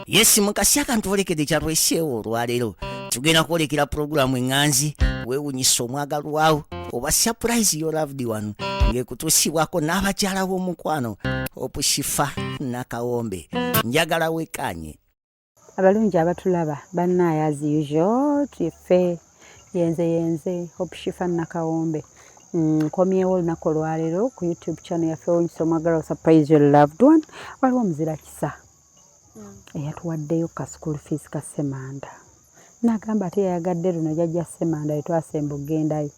Yes mukasi akantwolekede kyatweseewo olwaleero tugenda kwolekera pulogulaamu eŋŋanzi weewunyisa omwagalwawo oba surprise your loved one ng'ekutuusibwako n'abakyala b'omukwano Opushifa Nakawombe. Njagala wekkaanye. Abalungi abatulaba bannaaye as usual tuyeffe yenze Opushifa Nakawombe. Nkomyewo olunaku olwaleero ku YouTube channel yaffe weewunyisa omwagalwawo surprise your loved one. Waliwo omuzira kisa eyatuwaddeyo ka school fees ka Ssemanda. N'agamba ate yayagadde luno jjajja Ssemanda yetwasemba okgendayo.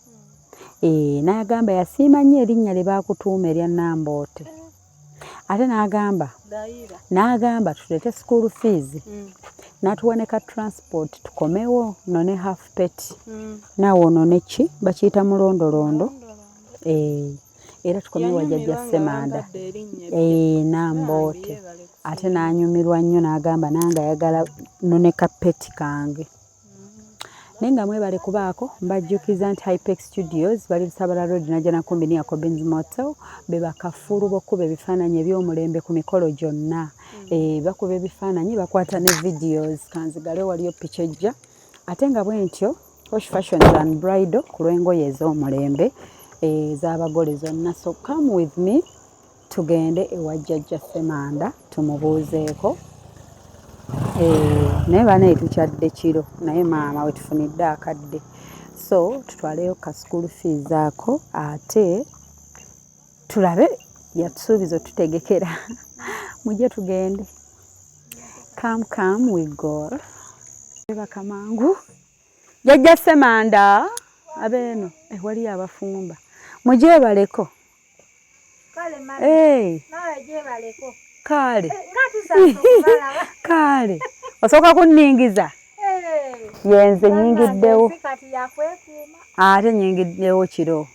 N'agamba yasiima nnyo erinnya lye baakutuuma erya Namboote. Ate n'agamba tuleete school fees. N'atuwa ne ka transport tukomewo none half pet. Naawe onone ki bakiyita mulondolondo. Era tukomewo jjajja Ssemanda. Namboote. Ate n'anyumirwa nnyo n'agamba nange ayagala none ka pet kange. Naye nga mwebale kubaako mbajjukiza nti Hypex Studios bali Lusabala Road Najjana kumbi ni Cobbins Motel be bakafulu bokkuba ebifaananyi eby'omulembe ku mikolo gyonna. Bakuba ebifaananyi bakwata ne videos kanzigale waliyo picture ejja. Ate nga bwe ntyo Posh Fashions and Bridal ku lw'engoye ez'omulembe ez'abagole zonna. So come with me tugende ewa jjajja Ssemanda tumubuuzeeko. Naye banaye tukyadde kiro naye maama we tufunidde akadde. So tutwaleyo ka school fees ako ate tulabe yatusuubiza otutegekera. Mujje tugende. Come we go. Baka mangu. Jjajja Ssemanda abeeno waliyo abafumba. Mujje baleko. Kale mami. Nawe je baleko. Kale. Kale. Osooka kunningiza. Yenze nyingiddewo. Ate nyingiddewo kiro.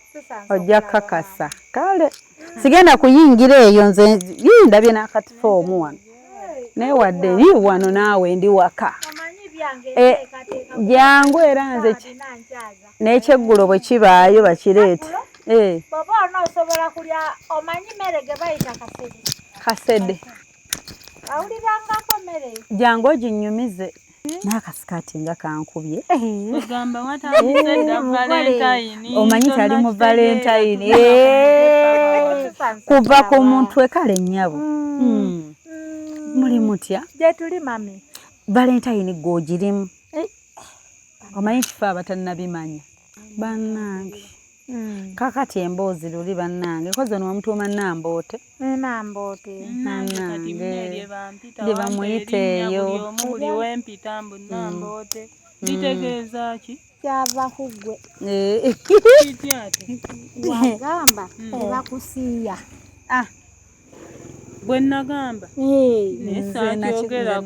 Ojja kakasa. Kale. Sigenda kuyingira eyo nze ndabye n'akatifoomu wano. Naye wadde ni wano naawe ndi waka. Jangu era nze n'ekyeggulo bwe kibaayo bakireete. Baba onoosobola kulya omanyi mmere ge bayita kasede. Kasede. Awulirangako mmere. Jangu oginnyumize. N'akasikaati nga kankubye. Ogamba watandise Valentine. Omanyi tali mu Valentine. Kuva ku mutwe kale nnyabo. Muli mutya? Gye tuli mami. Valentine gw'ogirimu. Omanyi kifo abatannabimanya. Bannange. Kakati emboozi luli bannange koze n'omutuuma Namboote. Namboote. Nannange. Gye bamuyita eyo. Buli wempita mbu Namboote. Bitegeeza ki? Kyava ku ggwe. Kiti ate. Wagamba tebakusiiya. Bwe nagamba. Nze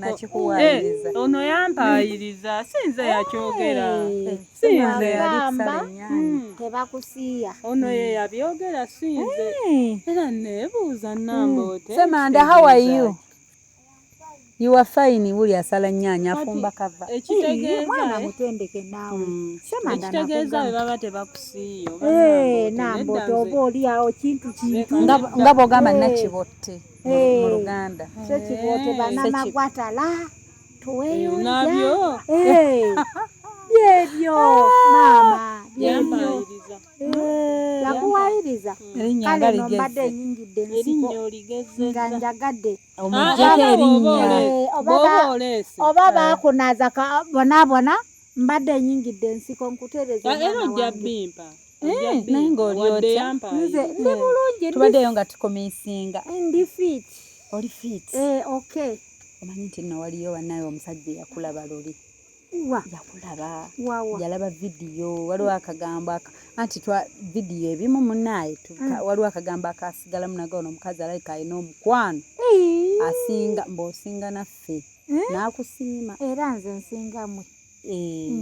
nakikuwaayiriza. Ono yampaayiriza sinze yakyogera. Sinze yagamba tebakusiiya. Ono ye yabyogera sinze. Era neebuuza Namboote. Ssemanda, how are you? You are fine. Wuli asala nnyaanya afumba kava. Mwana mutendeke naawe. Ssemanda ekitegeeza bwe baba tebakusiiya. Namboote oba oli awo kintu nga bw'ogamba nakibotte mu Luganda. Sekibotte banamagwatala tuweyo nabyo byebyo maama yampaayiriza. Yakuwaayiriza. Kale nombadde enyingidde erinnya oligezeza nga njagadde omuggyeko erinnya oba baakunaza bonaabona mbadde enyingidde ensiko nkuteereza. Era ojja bimpa. Naye ng'oli otya? Nze ndi bulungi. Tubaddeyo nga tukomiisinga. Ndi fit. Oli fit? Okay. Omanyi nti nno waliyo bannaye omusajja yakulaba luli. Yakulaba. Yalaba vidiyo. Waliwo akagambo anti vidiyo ebimu munnaye waliwo akagambo akasigalamu nagano omukazi alayika alina omukwano. Asinga mb'osinga naffe. N'akusiima. Era nze nsingamwe.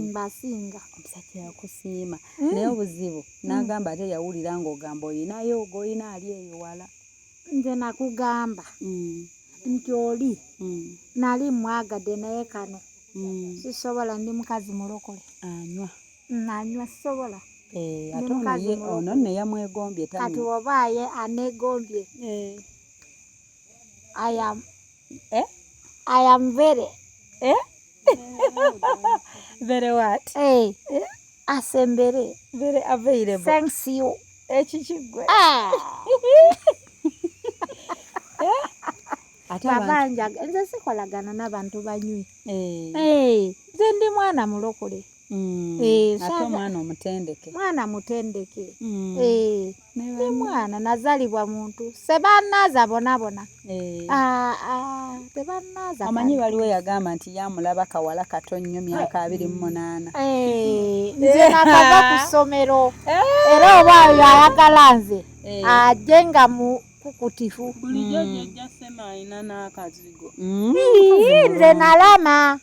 Mbasinga. Omusajja yakusiima. Naye obuzibu n'agamba ate yawulira ng'ogamba oyinayo og'olina ali eyo wala. Nze nakugamba nti oli nali mwagadde naye kano sisobola, ndi mukazi mulokole. Nanywa sisobola. Ate ono nno yamwegombye tanywa. Kati oba ye aneegombye. I am very. Very what? Hey. Asembere. Very available. Thanks you. Ekikigwe. Ate abantu. Babanja. Nze sikolagana n'abantu banywi. Eh. Nze ndi mwana mulokole. Ate omwana omutendeke. Mwana mutendeke. Ni mwana nazalibwa muntu. Sebanaza bonabona. Sebanaza. Omanyi waliwo yagamba nti yamulaba kawala kato nnyo myaka 28. Nze nakava ku ssomero. Era oba oyo ayagala nze. Ajenga mu kukutifu. Bulijjo jjajja Sema alina n'akazigo. Nze nalama.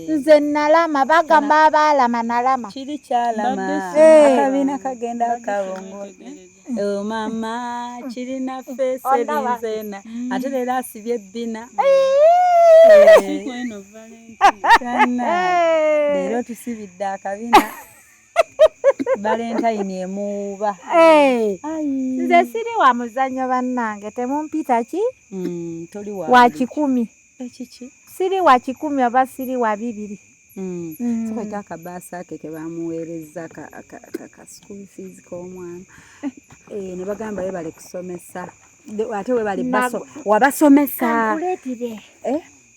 Nze nalama bagamba abaalama nalama. Kiri kyalama. Akabiina kagenda kabongote. Oh mama, kirina fese linzena. Ate leero asibye ebbina. Eno Valentine. Leero tusibidde akabiina. Valentine emuuba. Nze siri wa muzannyo bannange temumpita ki? Toli wa 10. Ekiki? Siri wa 10 oba siri wa 2. Sokweka akabaasa ke bamuweereza ka school fees k'omwana. Ne bagamba we bali kusomesa. Ate we bali wabasomesa.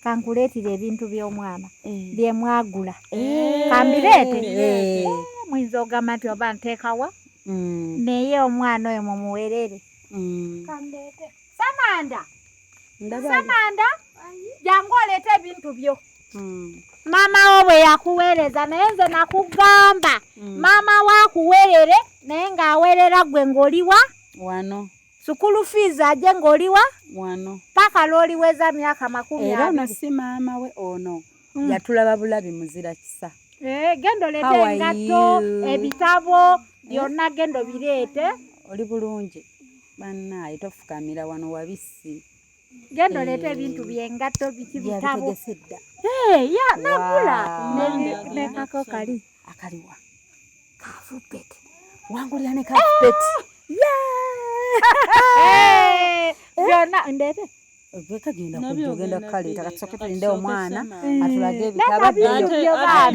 Kankuleetire ebintu by'omwana bye mwagula. Kambireete. Muyinza ogamba nti oba nteekawa. Naye omwana oyo mumuweerere. Kambireete. Samanda. Samanda. Jangu oleete ebintu byo. Mama wo bwe yakuweereza naye nze nakugamba. Mama waakuweerere naye ng'aweerera gwe ng'oliwa wano. Sukulu fees aje ng'oliwa wano. Paka l'oliweza myaka 20. Era ono si maama we ono. Yatulaba bulabi muzira kisa. Gendo leete engatto, ebitabo, byonna gendo bireete. Oli bulungi. Bannaaye tofukamira wano wabisi. Gendo leete ebintu by'engatto bitabo. Ya nagula. Ne kako kali. Akaliwa. Kafupete. Wangulira ne kafupete. Byonna ndete. Kagenda kujogenda kaleeta kasooke tulinde omwana atulage ebitabo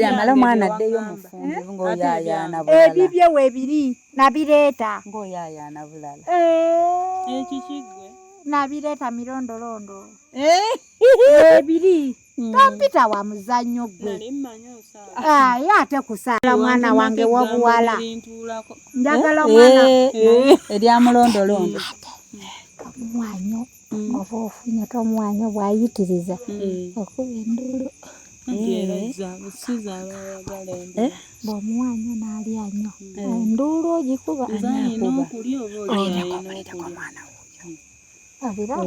amala omwana addeyo mufumbe ng'oyaayaana bulala. Ebibyo weebiri nabireeta. Ng'oyaayaana bulala. Ekikigwe. Nabireeta mirondolondo. Ebiri. Tompita wa muzannyo gwe. Ye ate kusaala mwana wange w'obuwala. Njagala mwana. Eryamulondolondo. Omwanyo. Oba ofunye tomwanyo bw'ayitiriza. Okuba enduulu. Bw'omwanyo n'alya nnyo. Enduulu ogikuba.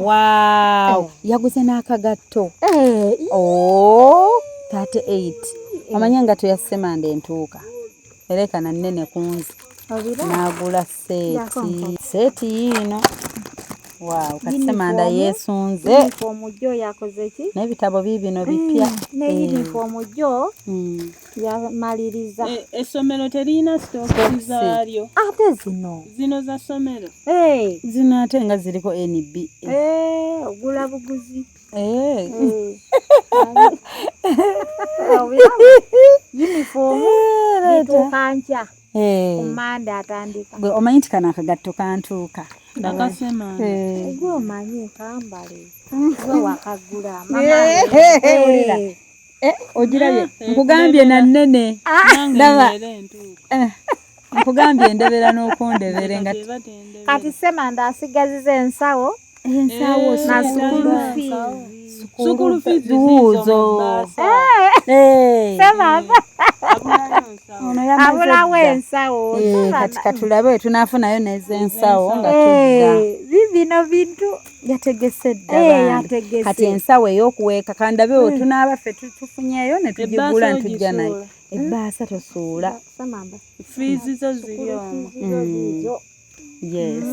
Wow. Yaguze n'akagatto. 38. Omanya engatto ya Semanda entuuka. Erekana nnene kunzi. N'agula seeti yiino. Wow, Semanda yeesunze. Yunifoomu gyo yakoze ki? N'ebitabo biibino bipya. Ne yunifoomu gyo yamaliriza. Essomero terina sitooki zaalyo. Ate zino za ssomero. Zino ate nga ziriko NB. Ogula buguzi. Yunifoomu bituuka nkya. Omande atandika. Gwe omanyi nti kano akagatto kantuuka. Ndakasema. Gwe omanyi kambale. Gwe wakagula. Ogirabye nkugambye na nnene. Ndaba. Nkugambye ndebera n'okundebere nga kati Semanda asigaziza ensawo. Na sukulu fees zuuzo. Semanda. Abulawo ensawo. Kati katulabe tunafunayo n'ensawo nga tudda. Bino bintu yategese dda. Kati ensawo ey'okuweeka kandabewo tunaabaffe tufunyeyo ne tugigula ne tujja nayo. Ebbaasa tosuula. Fees zo ziri omwo. Yes.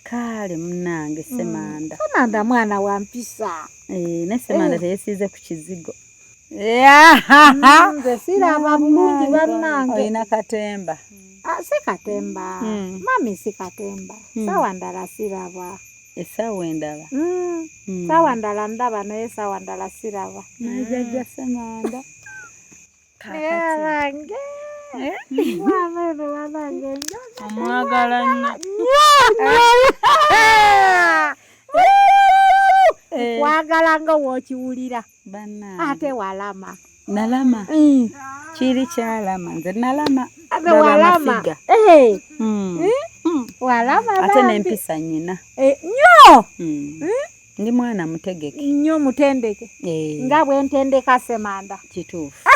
Kale munnange Semanda. Semanda mwana wa mpisa. Ne Semanda teyesiize ku kizigo. Nze siraba bulungi bannange. Olina katemba. Si katemba. Mami si katemba. Sawa ndala siraba. Essaawa endala. Sawa ndala ndaba naye sawa ndala siraba. Jjajja Ssemanda. Wange. Wabebe wange. Omwagala nnyo. Kwagala nga w'okiwulira. Bannange. Ate walama. Nalama. Kiri kyalama. Nze nalama. Ate walama. Walama ate n'empisa nnyina. Nnyo. Ndi mwana mutegeke. Nnyo mutendeke. Nga bwe ntendeka Ssemanda. Kituufu.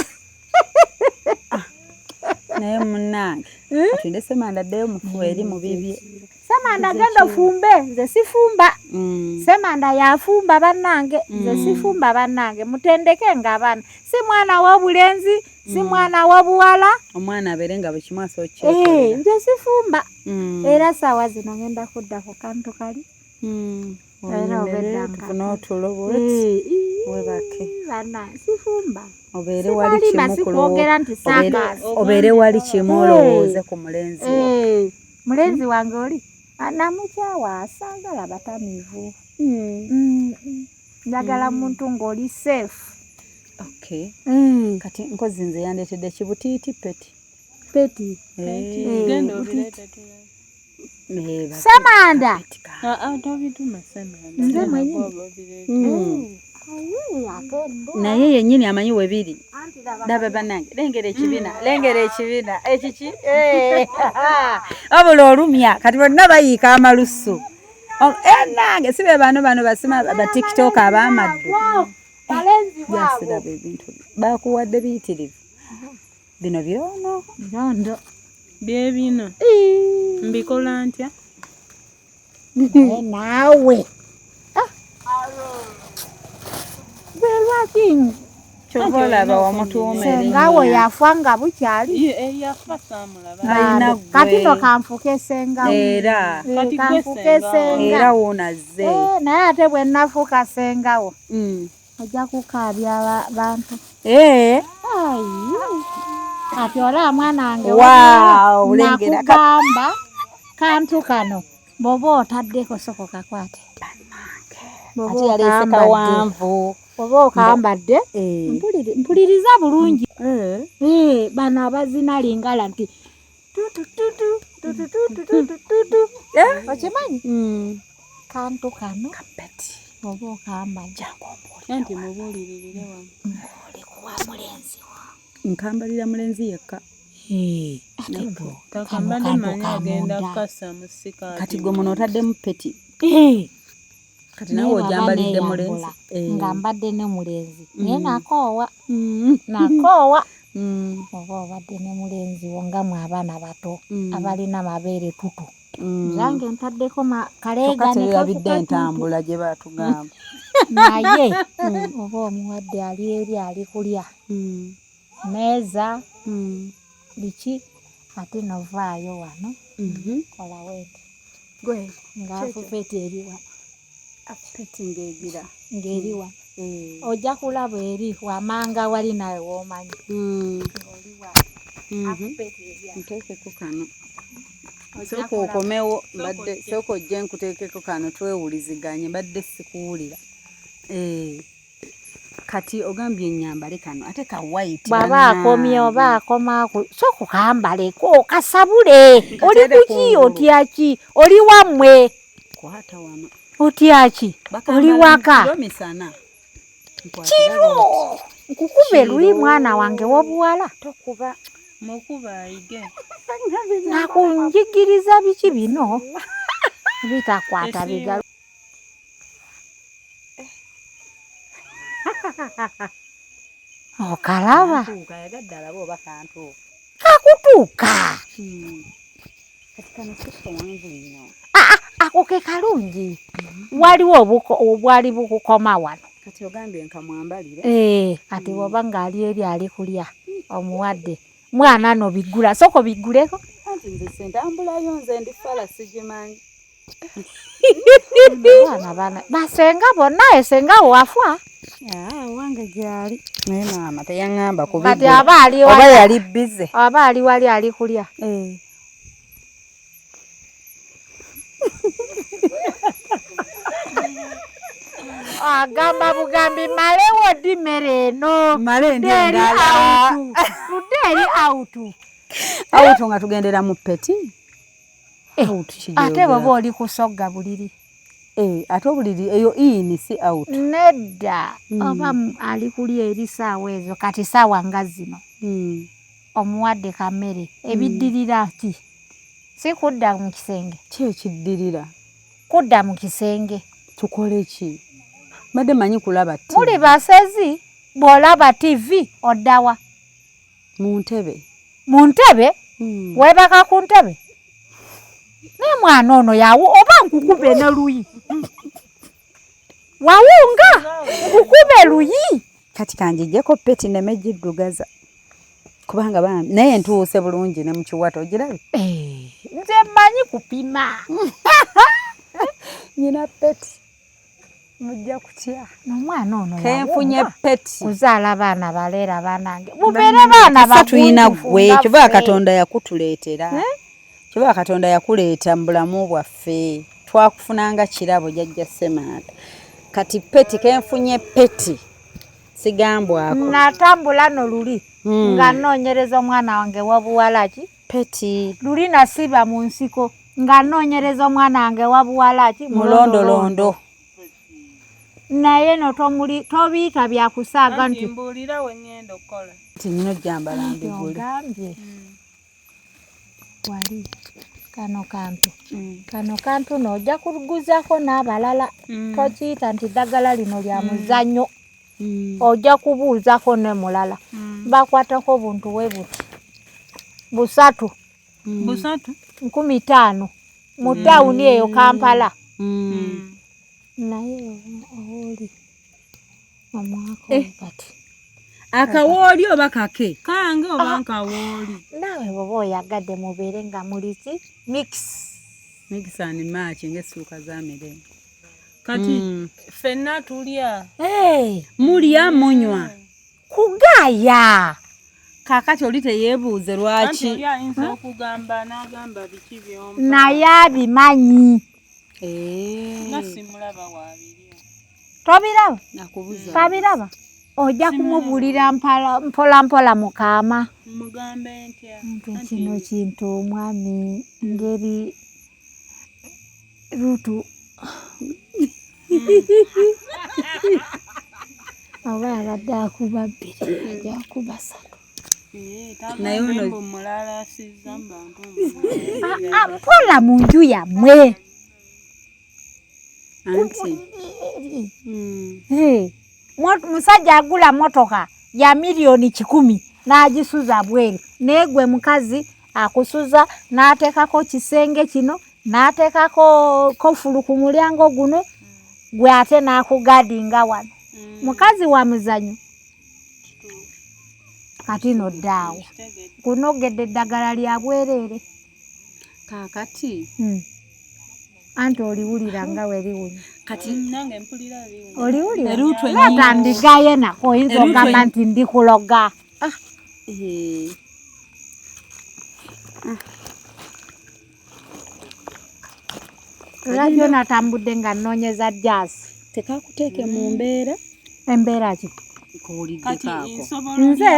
Naye munnange. Atinde Ssemanda addeyo mufu eri mu bibye. Ssemanda genda ofumbe nze sifumba. Ssemanda yafumba bannange nze sifumba bannange mutendeke ng'abaana si mwana w'obulenzi si mwana w'obuwala. Omwana abeere nga bwe kimu asookyeko. Nze sifumba. Era saawa zino ngenda kudda ku kantu kali. Tufune otulo bweti webake. Bannange sifumba. Obeere wali kimu sikwogera nti saakaasi. Obeere wali kimu olowooze ku mulenzi wo. Mulenzi wange oli namukyawa asaagala batamiivu. Njagala muntu ng'oli safe. Okay. Kati nkozi nze yandeetedde kibutiiti peti. Peti. Genda obireete tulabe. Ssemanda. Tobituma Ssemanda. Nze mwennyini. Naye yennyini amanyi we biri. Daba bannange lengera ekibiina ekiki wabula olumya kati bonna bayiika amalusu. Nange si be bano basima ba TikTok ab'amaddu. Jasiraba ebintu bakuwadde biyitirivu. Bino byono. Birondo. Bye bino. Mbikola ntya? Naawe. Lwaki kyova olaba wamutuumera sengawo yafa nga bukyali. Yafa saamulaba. Alina gwe. Kati no kanfuke sengawo. Era. Kanfuke senga. Era woonazze. Naye ate bwe nafuuka sengawo. Ojja kukaabya bantu. Kati olaba mwana wange nakugamba kantu kano bw'oba otaddeko soko kakwate. Ate yaleese kawanvu. Oba okambadde mpuliriza bulungi. Bano abazina lingala nti okimanyi kantu kano oba okambadde Anti mubuulirire wamu. olikuwa mulenzi wo. Nkambalira mulenzi yekka. Takambadde manyi agenda kukassa mu sikaati. Kati gwe muno otaddemu peti. Kati nawe ojambalidde mulenzi. Nga mbadde ne mulenzi. Naye nakoowa. Oba obadde ne mulenzi wo nga mwe abaana bato abalina mabeere tutu. Zange ntaddeko kaleega ne yabidde entambula gye baatugamba. Naye oba omuwadde ali eri ali kulya. Meeza biki ate novaayo wano. Kola weeti. Gwe ng'afufeeti eriwa. Peti ng'egira. Ng'eriwa. Ojja kulaba eri wamanga wali nawe w'omanyi. Nteekeko kano. Sooka okomewo mbadde sooka ojje nkuteekeko kano twewuliziganye mbadde sikuwulira. Kati ogambye ennyambale kano ate ka white. Bw'aba akomye oba akoma sooka kambaleko kasabule. Oli kuki otya ki? Oli wammwe. Kwata wano. Otya ki? Oli waka. Kiro. Nkukube luli mwana wange w'obuwala. Tokuba. Mukuba ayige. Nakunjigiriza biki bino? Bitakwata bigalo. Okalaba. Kakutuuka. Ako ke kalungi. Waliwo obwali bukukoma wano. Kati ogambye nka mwambalire. Kati bw'oba ng'ali eri ali kulya omuwadde. Mwana no bigula soko biguleko. Anti nze sentambulayo nze ndi fala sigimanyi. Bana basenga bonna esenga wafa. Wange gyali. Naye maama teyaŋŋamba kubigula. Kati aba ali oba yali bize. Aba ali wali ali kulya. agamba bugambi malewo di mere eno male ndi Deri ndala Tuderi autu auto nga tugendera mu peti auto ate baba oli kusogga buliri ate obuliri eyo ini si out nedda oba ali kuli eri saawa ezo kati saawa nga zino omuwadde kamere ebiddirira ki si kudda mu kisenge kyekiddirira kudda mu kisenge tukole ki madde manyi kulaba TV muli basezi bw'olaba TV oddawa mu ntebe webaka ku ntebe naye mwana ono yawu oba nkukube ne luyi wawunga nkukube luyi kati kanjijjeko peti nemejiddugaza kubanga bambi naye ntuuse bulungi ne mukiwato ogirabe nze mmanyi kupima nyina peti mujja kutya nomwana ono kenfunye peti kuzaala baana baleera banange mubeere baana tuyina gwe kiba Katonda yakutuleetera kiba Katonda yakuleeta mu bulamu bwaffe twakufunanga kirabo jjajja Ssemanda kati peti kenfunye peti sigambwako natambula noluli nga noonyereza omwana wange wabuwalaki peti luli nasiba mu nsiko nga noonyereza omwana wange wabuwalaki mulondolondo naye no tobiyita byakusaaga nti mbuulira we ngenda okukola nti nino jjambala mbigule ogambye wali kano kantu n'ojja kuguzaako n'abalala tokiyita nti ddagala lino lya muzannyo ojja kubuuzako ne mulala bakwatako buntu we buti 3 15 mu tawuni eyo Kampala naye oli omwako kati akawooli oba kake kange oba nkawooli naawe bwoba oyagadde mubeere nga muliki mikisani maaki ng'essuuka z'amirembe kati ffenna tulya mulya munywa kugaaya kaakati oli teyeebuuze lwaki oli ayinza okugamba n'agamba biki by'ompa naye abimanyi nga simulaba waabirya tobiraba nakubuza tabiraba ojja kumubulira mpola mpola mukaama mugambe ntya kino kintu omwami ngeri rutu oba yabadde akuba 2 ajja akuba 3 naye ono mulala asizza mu bantu mpola mu nju yammwe anti musajja agula motoka ya milioni 10 n'agisuza bweru naye gwe mukazi akusuza n'ateekako kisenge kino n'ateekako kofulu ku mulyango guno gwe ate n'akugadinga wano mukazi wa muzanyo kati noddaawo kunogedde eddagala lya bwereere kaakati anti oliwulira nga weriwunya kati nange mpulira oliwulira Eruutwe leeta ndigaye nako oyinza ogamba nti ndikuloga era byo natambudde nga nnoonyeza jazz tekakuteeke mu mbeera embeera ki kati kuwuliddeko nze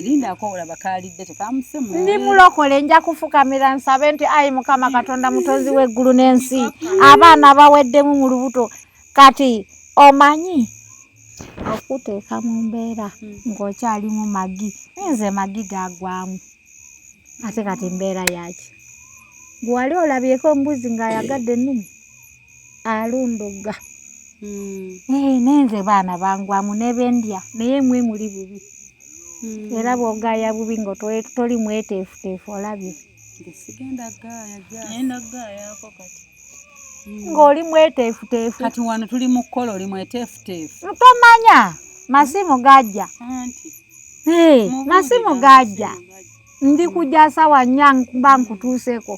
lindako olaba kaalidde tekamuse mu ndi mulokole nja kufukamira nsabe nti ayi Mukama Katonda mutonzi w'eggulu n'ensi abaana baweddemu mu lubuto kati omanyi okuteeka mu mbeera ng'okyali mu magi nze magi gagwamu ate kati mbeera yaki gwe wali olabyeko embuzi ng'ayagadde ennumi alundoga nenze baana bangwamu nebendya naye mwe muli bubi era bw'ogaaya bubi nga toli mweteefuteefu olabye ngenda gaayako kati ng'oli mweteefuteefu kati wano tuli mu kkola oli mweteefuteefu tomanya masimu gajja masimu gajja ndi kujja sawa 4 mba nkutuuseko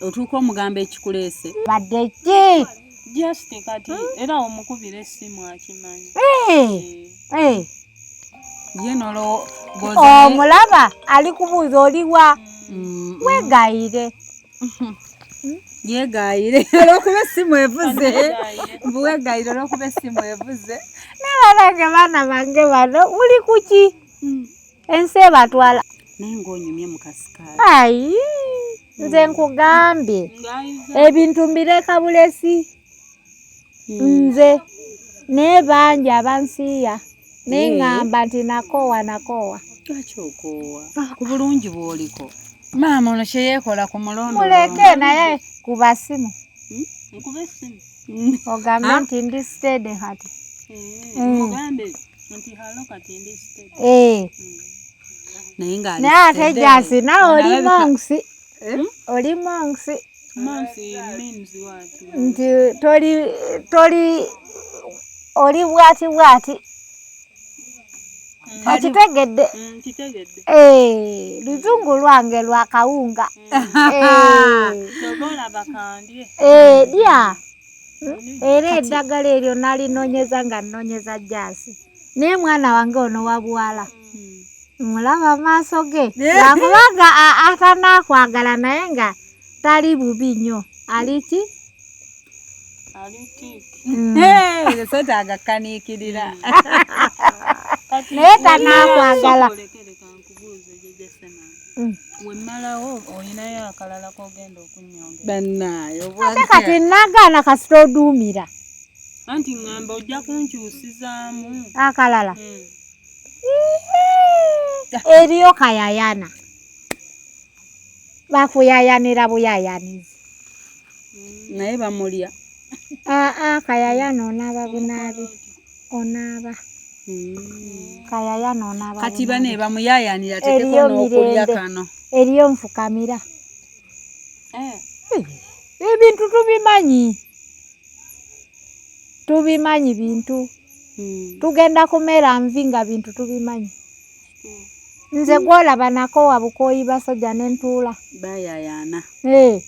otuuka omugamba ekikuleese badde ki just kati era omukubira essimu akimanyi ye nolo omulaba ali kubuuza oliwa wegayire Yeegayire olw'okuba essimu evuze. Mbuweegayire olw'okuba essimu evuze. Nabalange baana bange bano muli kuki? Ensi ebatwala. Naye ng'onyumye mu kasikaali. Ayi, nze nkugambye ebintu mbireka bulesi. Nze naye bangi abansiiya neŋŋamba nti nakoowa. Lwaki okoowa? Ku bulungi bw'oliko. Maama ono kye yeekola ku mulondo. Muleke naye ku basimu. Nkube essimu. Ogambe nti ndi steady kati. Mugambe nti halo kati ndi steady. Naye ng'ali Naye ate Jasi nawe oli monksi. Oli monksi. Monksi means what? Nti toli oli bwati. Okitegedde? Kitegedde. Luzungu lwange lwa kawunga. Togola bakandye. Lya. Era eddagala eryo nalinoonyeza nga nnoonyeza Jasi. Naye mwana wange ono wa buwala. Mulaba maaso ge. Yakubanga atanaakwagala naye nga tali bubi nnyo. Aliki? Alitiki. Sote agakaniikirira. Naye tanaakwagala. Wemmalawo olinayo akalala k'ogenda okunnyongera. Bannaayo Ate kati nagaana kasita oduumira. Anti ngamba ojja kunkyusizaamu. Akalala. Eriyo kayayana. Bakuyayanira buyayanizi. naye bamulya. Kayayana onaaba bunaabi. Onaaba. Kayayana onaaba. Kati bane bamuyayanira tekeko n'okulya kano. Eriyo nfukamira. Ebintu tubimanyi. Tubimanyi bintu. Tugenda kumera nvi nga bintu tubimanyi. Nze gwolaba nakoowa bukooyi basajja n'entuula. Bayayana.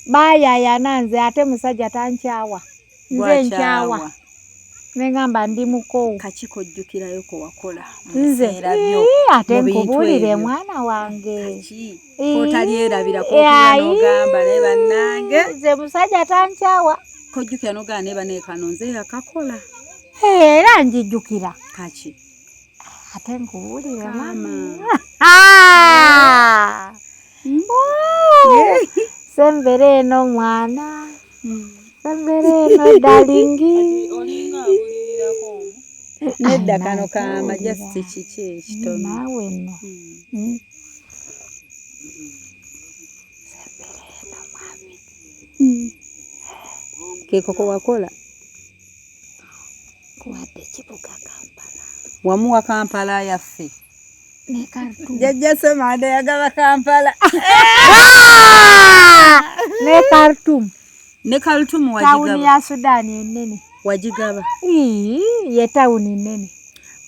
Bayayana nze ate musajja tankyawa. Nze nkyawa. Nengamba ndi mukoowu. Kaki kojjukirayo ko wakola? Nze ate nkubuulire mwana wange. Kaki? Otalyerabira kuba n'ogamba naye bannange. Nze musajja tankyawa. Kojjukira n'ogamba naye bane kano nze yakakola. Era njijjukira. Kaki? Ate nkubuulire mama. Sembere eno mwana. Sembere eno dalingi. Nedda kano ka majasti kiki ekitono. Naawe nno. Kekoko wakola? Kuwadde kibuga Kampala. Wamuwa Kampala yaffe. Ne Khartoum. Jajja Semade yagaba Kampala. Ne Khartoum. Ne Khartoum wajigaba. Tawuni ya Sudani ennene. Wajigaba. Ye tawuni nnene.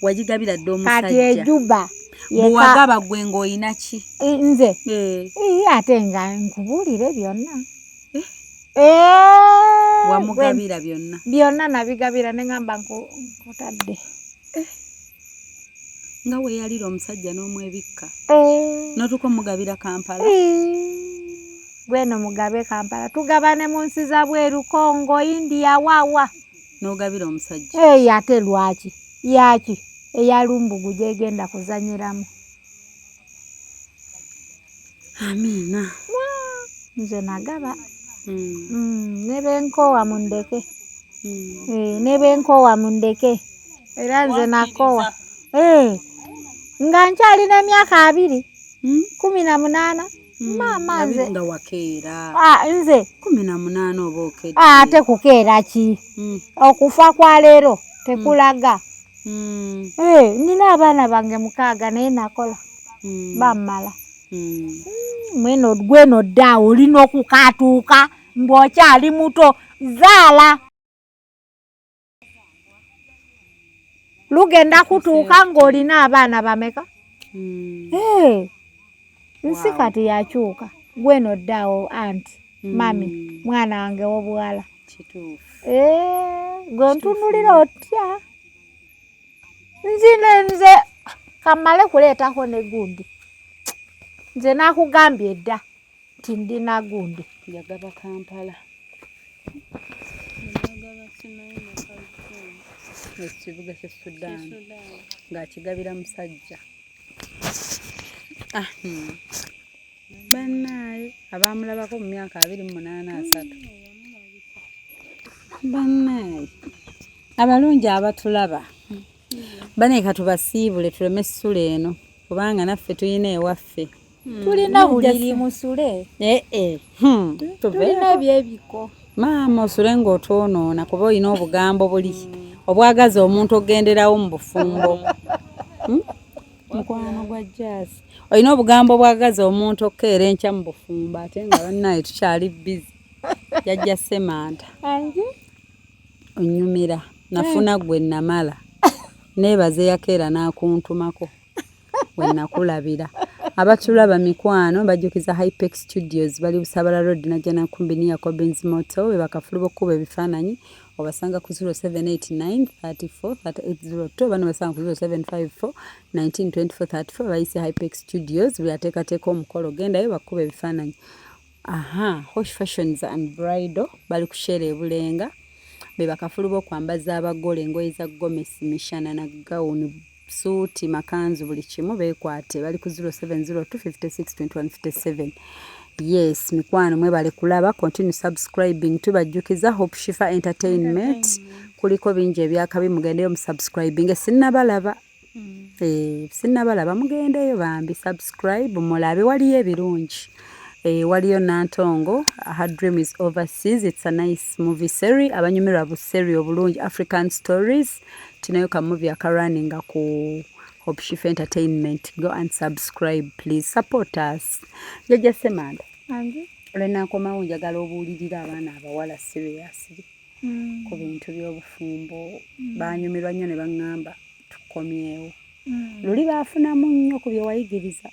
Wajigabira ddo omusajja. Kati ejuba. Bwagaba gwe ng'olina ki? Nze. Ate nga nkubuulire byonna. Wamugabira byonna. Byonna nabigabira nengamba nkutadde. Nga weeyalira omusajja n'omwebikka. N'otuko mugabira Kampala. Gweno mugabe Kampala. Tugabane mu nsi za bweru Kongo, India, wawa. N'ogabira omusajja. Ate lwaki? Yaki? Eya Lumbugu gyegenda kuzanyiramu. Amiina. Nze nagaba. Nebenkoowa mundeke. Nebenkoowa mundeke. Era nze nakoowa. Nga nkyalina emyaka 28. Mama nze. Nga wakeera. Nze. 18 oba okedde. Ate kukeera ki? Okufa kwa leero tekulaga. Nina abaana bange 6 naye nakola. Bammala. Mweno gweno dda olina okukatuuka ng'okyali muto. Zaala. Lugenda kutuuka ng'olina abaana bameka? Nsi kati yakyuka. Gweno ddaawo anti. Mami, mwana wange w'obuwala. Kituufu. Gontunulira otya? Nze kamale kuleetako ne gundi. Nze nakugambye dda nti ndina gundi. Yagaba Kampala. ekibuga kye Sudan ng'akigabira musajja. Bannaye abaamulabako mu myaka 28-30. Bannaye abalungi abatulaba baneeka tubasiibule tuleme ssula eno kubanga naffe tulina ewaffe. Tulina buliri musule. Tulina ebyebiko. Maama osule ng'otwonoona kuba olina obugambo buli obwagaza omuntu ogenderawo mu bufumbo. Mukwano gwa Jazz. Olina obugambo bwagaza omuntu okkeera enkya mu bufumbo ate nga bannaye tukyali busy. Yajja Semanta. Onyumira. Nafuna gwe namala. Neebaze yakeera n'akuntumako. We nakulabira. Abatulaba mikwano bajjukiza Hypex Studios bali Busabala Road Najjana Nkumbi ya Cobbins Moto we bakafuluba okuba ebifaananyi obasanga ku 0789 34 3802 bano basanga ku 0754 1924 34 bayise Hypex Studios byateekateeka omukolo gendayo bakuba ebifaananyi. Hosh Fashions and Bridal bali kushera ebulenga be bakafuluba okwambaza abagole engoye za gomesi mishana na gawuni suuti makanzu buli kimu beekwate bali ku 0702562157. Yes, mikwano mwe bali kulaba continue subscribing tubajjukiza Hope Shifa Entertainment kuliko bingi ebyakabi mugendeyo mu subscribing sinnabalaba sinnabalaba mugendeyo bambi subscribe mulabe waliyo ebirungi. Waliyo Nantongo, Her Dream is Overseas. It's a nice movie series. Abanyumirwa bu series obulungi African Stories. Tunayo ka movie akarunninga ku Hope Shifa Entertainment. Go and subscribe, please. Support us. Jajja Semanda. Olena komawo njagala obuulirira abaana abawala seriously. Ku bintu by'obufumbo. Banyumirwa nnyo ne baŋŋamba tukomyewo. Luli baafunamu nnyo ku bye wayigiriza.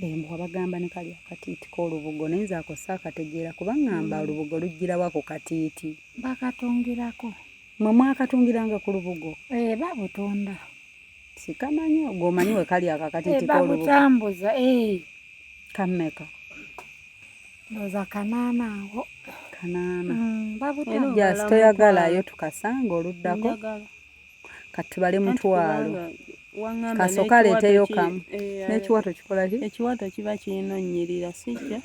Mbwa bagamba ne kali akatiiti k'olubugo naye akosa akategeera kuba ngamba olubugo lugirawa ku katiiti. Bakatungirako. Mwe mwakatungiranga ku lubugo? Babutonda. Sikamanyi ogwomanyi we kali akakatiiti k'olubugo. Babutambuza, Kammeka? Ndoza kanaana awo. Kanaana. Babutambuza. Just toyagalayo tukasanga oluddako. Katubale mutwalo. Kasooka aleeteyo kamu. N'ekiwato kikola ki? Ekiwato kiba kirinonyirira sijja.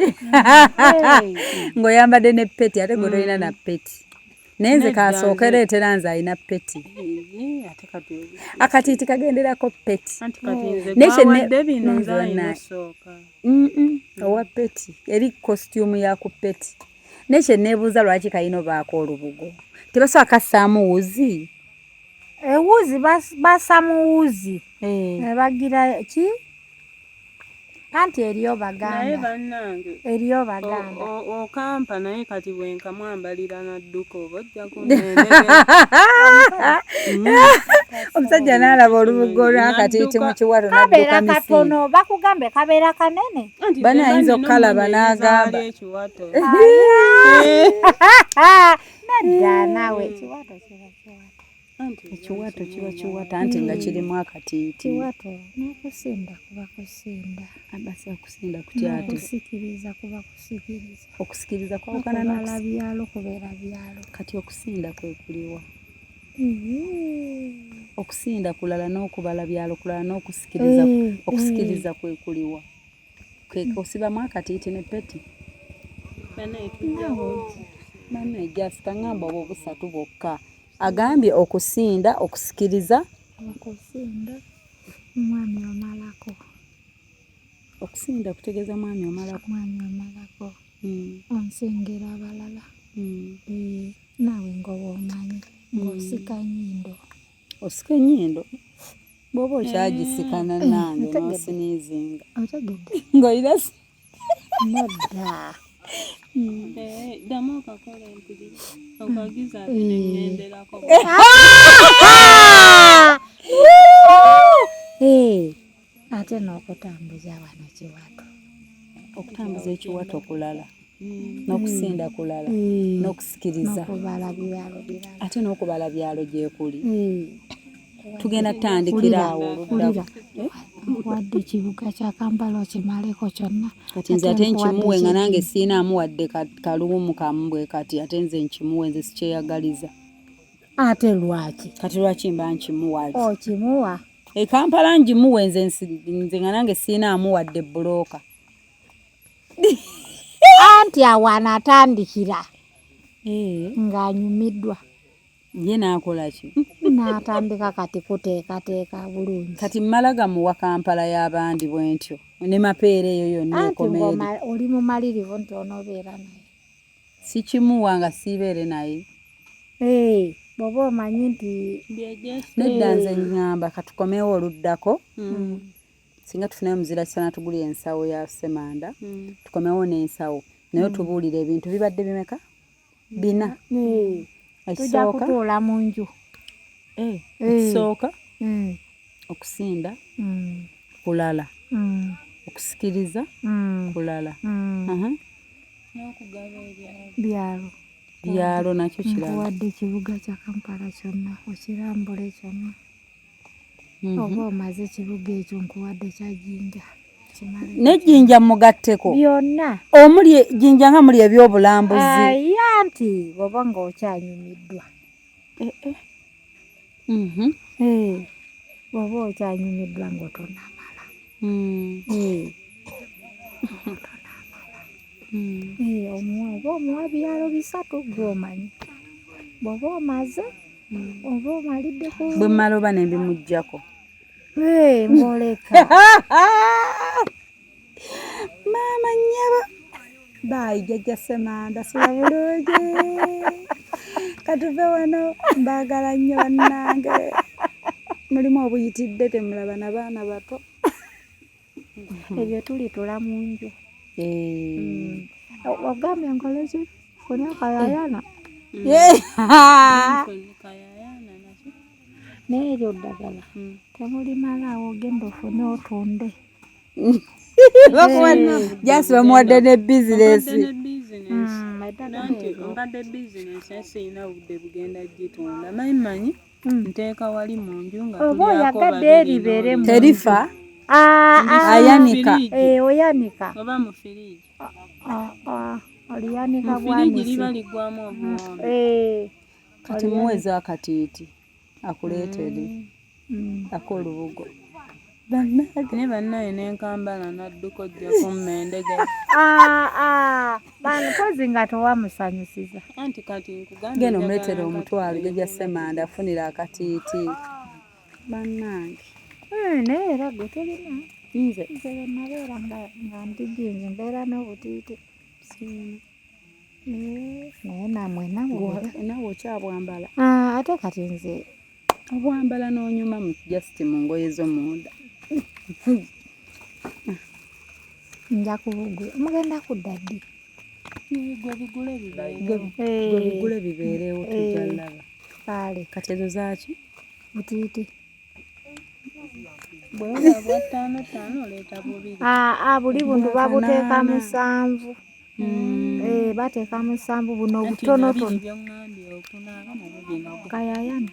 Ng'oyambadde ne peti ate gwe tolina na peti. Naye nze kasooka leetera nze alina peti. Akatiiti kagenderako peti. Owa peti eri costume ya ku peti. Nekye neebuuza lwaki kayino baako olubugo. Tebasobola kassaamu wuzi? Ewuzi basa mu wuzi. Bagira ki? Anti eriyo baganda. Naye bannange. Eriyo baganda. Okampa naye kati bwenka mwambalira nadduka oba ojja kunendera. Omusajja n'alaba olubugo lw'akatiiti mu kiwato n'adduka misiri. Kabeera katono bakugambe kabeera kanene. Bani ayinza okukalaba n'agamba. Nadda naawe ekiwato kiba Ekiwato kiba kiwato anti nga kirimu akatiiti. Kiwato n'okusinda kuba kusinda. Abasa kusinda kutya ate? Okusikiriza kuba kusikiriza. Okusikiriza kwawukana n'okubala byalo kubeera byalo. Kati okusinda kwe kuliwa? Okusinda kulala n'okubala byalo kulala n'okusikiriza okusikiriza kwe kuliwa? Osibamu akatiiti ne peti? Bana just kangamba obo busatu bokka. Agambye okusinda okusikiriza okusinda mwami omalako. Okusinda kutegeeza mwami omalako. Onsengera abalala. Naawe ng'oba omanyi ng'osika nnyindo. Osika ennyindo? Bw'oba okyagisikana nange n'osiniizinga. Otegedde? Ng'olina Nedda. Ddamu okakola empirira. Okagiza ate nengenderako. Ate n'okutambuza wano kiwato. Okutambuza ekiwato kulala. N'okusinda kulala. N'okusikiriza. N'okubala byalo birala. Ate n'okubala byalo gye kuli. Tugenda kutandikira awo oluddamu. Wadde ekibuga kya Kampala okimaleko kyonna. Kati nze ate nkimuwe nga nange siinaamu wadde kalumu kamu bwe kati ate nze nkimuwe nze sikyeyagaliza. ate lwaki kati lwaki mba nkimuwa okimuwa e Kampala ngimuwe nze nga nange siina amuwadde bbulooka anti awana atandikira ng'anyumiddwa ye n'akola ki n'atandika kati kuteekateeka bulungi kati mmala gamuwa Kampala y'abandi bwe ntyo ne mapeera eyo yonna anti ekomeeri oli mumalirivu nti onoobeera naye sikimuwa nga siibeere naye bw'oba omanyi nti nedda nze ngamba katukomewo oluddako singa tufunayo muzira kisana tugulya ensawo ya Ssemanda tukomewo n'ensawo naye tubuulire ebintu bibadde bimeka 4 tujja kutuula mu nju ekisooka okusinda kulala okusikiriza kulala byalo nakyo kirala nkuwadde ekibuga kya Kampala kyonna okirambule kyonna oba omaze ekibuga ekyo nkuwadde kya Jinja nejjinja mugatteko byonna omuli Jinja nga muli ebyobulambuzi anti bw'oba ng'okyanyumiddwa bw'oba okyanyumiddwa ng'otonamala oba omuwa byalo 3 gw'omanyi bw'oba omaze oba omalidde ku bwe mmala oba ne mbimuggyako ng'oleka maama nnyaba baayi jjajja Ssemanda sula bulungi katuve wano mbaagala nnyo bannange mulimu obuyitidde temulaba na baana bato ebyo tulitula mu nju ogambye nkole ki kunya kayayana naye eryo ddagala temulimalaawo ogenda ofune otunde jasi bamuwadde ne bizinesi mbadde bizinesi esiina budde bugenda gitunda manyi nteeka wali mu nju nga oba oyagadde eribeere mu terifa ayanika oyanika oba mu firiji oliyanika firiji liba liggwamu obuwombe kati muweza akatiiti akuleetere ak'olubugo ne bannaye n'enkambala n'adduka ojja kummendege bankozi nga towamusanyusiza anti kati nkugambye genda omuleetera omutwalo jjajja Ssemanda afunira akatiiti bannange naye era gwe tolina nze nabeera nga ndigginzi mbeera n'obutiiti naye namwe nawe okyabwambala ate kati nze obwambala n'onyuma mu jasiti mu ngoye zo munda nja kubugwe mugenda kudda ddi gwe bigule bigule bibeerewo tujja laba kale kati ezo zaaki butiiti bweoba bwa 5 oleeta bubiri buli buntu babuteeka 7 bateeka 7 buno butonotono kayayana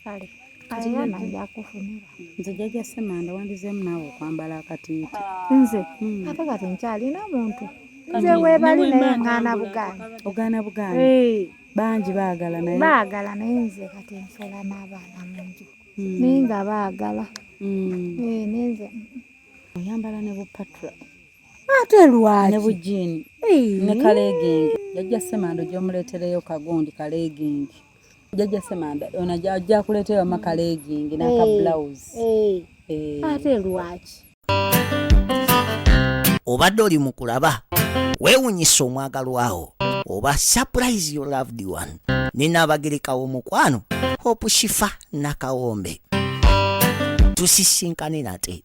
kale kayayana njakufunira nze jjajja Ssemanda wandizeemu naawe okwambala akatiiti nze ate kati nkyalina muntu nze weebali naye ngaana Buganda ogaana Buganda bangi baagala naye nze kati nsula n'abaana mu nju naye nga baagala nenze oyambala ne bupatula ate lwaki ne bujiini ne kaleegingi jjajja Ssemanda gy'omuleetereyo kagundi kaleegingi jjajja Ssemanda ono ajja kuleeterayo ma kaleegingi n'akabulawuzi ate lwaki obadde oli mu kulaba weewunyisa omwagalwawo oba surprise your loved one ninaabagerekawo mukwano Hope Shifa Nakawombe tusisinkane nate